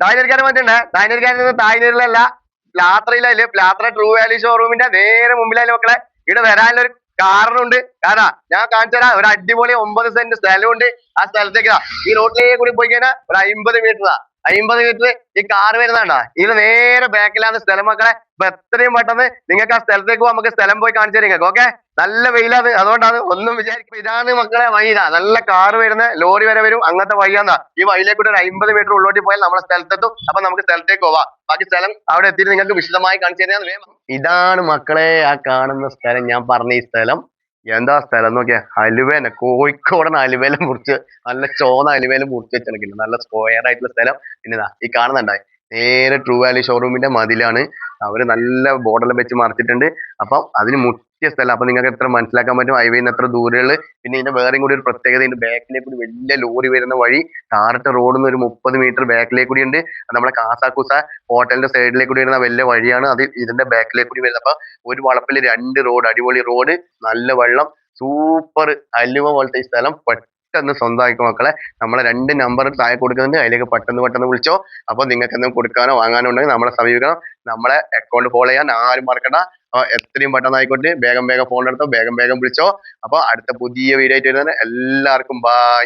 തായ്നൂർക്കാരൻ വന്നിട്ടുണ്ട്. തായ്നൂർക്കാരൻ തായ്നൂരിലല്ല, പ്ലാത്രയിലല്ലേ. പ്ലാത്ര true value ഷോറൂമിന്റെ നേരെ മുമ്പിലല്ലേ മക്കളെ. ഇവിടെ വരാനുള്ള ഒരു കാരണമുണ്ട്. കാരണം ഞാൻ കാണിച്ചു തരാം. ഒരു അടിപൊളി 9 സെന്റ് സ്ഥലമുണ്ട്. ആ സ്ഥലത്തേക്ക് ഈ റോഡിലേക്ക് കൂടി പോയി കഴിഞ്ഞാൽ ഒരു 50 മീറ്റർ 50 മീറ്റർ ഈ കാർ വരുന്നതാണ്ടാ. ഇത് നേരെ ബാക്കിലാണ് സ്ഥലം മക്കളെ. അപ്പൊ എത്രയും പെട്ടെന്ന് നിങ്ങൾക്ക് ആ സ്ഥലത്തേക്ക് നമുക്ക് സ്ഥലം പോയി കാണിച്ചു തരും. ഓക്കെ, നല്ല വെയിലാണ്, അതുകൊണ്ടാണ്. ഒന്നും വിചാരിക്കും. ഇതാണ് മക്കളെ വഴിയിലാ. നല്ല കാറ് വരുന്ന ലോറി വരെ വരും. അങ്ങനത്തെ വഴിയാന്നാ. ഈ വഴിയിലേക്ക് ഒരു 50 മീറ്റർ ഉള്ളോട്ട് പോയാൽ നമ്മളെ സ്ഥലത്തെത്തും. അപ്പൊ നമുക്ക് സ്ഥലത്തേക്ക് പോവാം. ബാക്കി സ്ഥലം അവിടെ എത്തിയിട്ട് നിങ്ങൾക്ക് വിശദമായി കാണിച്ചു തരാൻ. ഇതാണ് മക്കളെ ആ കാണുന്ന സ്ഥലം. ഞാൻ പറഞ്ഞ ഈ സ്ഥലം എന്താ സ്ഥലം നോക്കിയാ, അലുവേല, കോഴിക്കോടൻ അലുവേല മുറിച്ച് നല്ല ചോന്ന അലുവേല മുറിച്ച് വെച്ചിരിക്കുന്നു. നല്ല സ്ക്വയർ ആയിട്ടുള്ള സ്ഥലം. പിന്നെ ഈ കാണുന്നുണ്ടായി നേരെ ട്രൂ വാല്യൂ ഷോറൂമിന്റെ മതിലാണ്. അവര് നല്ല ബോർഡെല്ലാം വെച്ച് മറിച്ചിട്ടുണ്ട്. അപ്പം അതിന് മുറ്റിയ സ്ഥലം. അപ്പൊ നിങ്ങൾക്ക് എത്ര മനസ്സിലാക്കാൻ പറ്റും ഹൈവേന്ന് എത്ര ദൂരമുള്ളു. പിന്നെ ഇതിന്റെ വേറെയും കൂടി ഒരു പ്രത്യേകത, ഇതിന്റെ ബാക്കിലേക്ക് ഒരു വലിയ ലോറി വരുന്ന വഴി ടാറിട്ട റോഡിൽ നിന്ന് ഒരു 30 മീറ്റർ ബാക്കിലേക്ക് കൂടി ഉണ്ട്. നമ്മുടെ കാസാക്കുസ ഹോട്ടലിന്റെ സൈഡിലേക്ക് കൂടി വരുന്ന വലിയ വഴിയാണ്. അത് ഇതിന്റെ ബാക്കിലേക്ക് കൂടി വരുന്നത്. അപ്പൊ ഒരു വളപ്പില് 2 റോഡ്, അടിപൊളി റോഡ്, നല്ല വെള്ളം, സൂപ്പർ അലുവ പോലത്തെ ഈ സ്ഥലം പെട്ടെന്ന് സ്വന്തമാക്കും മക്കളെ. നമ്മളെ 2 നമ്പർ താഴെ കൊടുക്കുന്നുണ്ട്. അതിലേക്ക് പെട്ടെന്ന് വിളിച്ചോ. അപ്പൊ നിങ്ങൾക്ക് എന്തെങ്കിലും കൊടുക്കാനോ വാങ്ങാനോ ഉണ്ടെങ്കിൽ നമ്മളെ സമീപിക്കണം. നമ്മളെ അക്കൗണ്ട് ഫോളോ ചെയ്യാൻ ആരും മറക്കണ്ട. എത്രയും പെട്ടെന്ന് ആയിക്കോട്ടെ. വേഗം ഫോൺ എടുത്തോ, വേഗം വിളിച്ചോ. അപ്പൊ അടുത്ത പുതിയ വീഡിയോ ആയിട്ട് വരുന്നത്. എല്ലാവർക്കും ബൈ.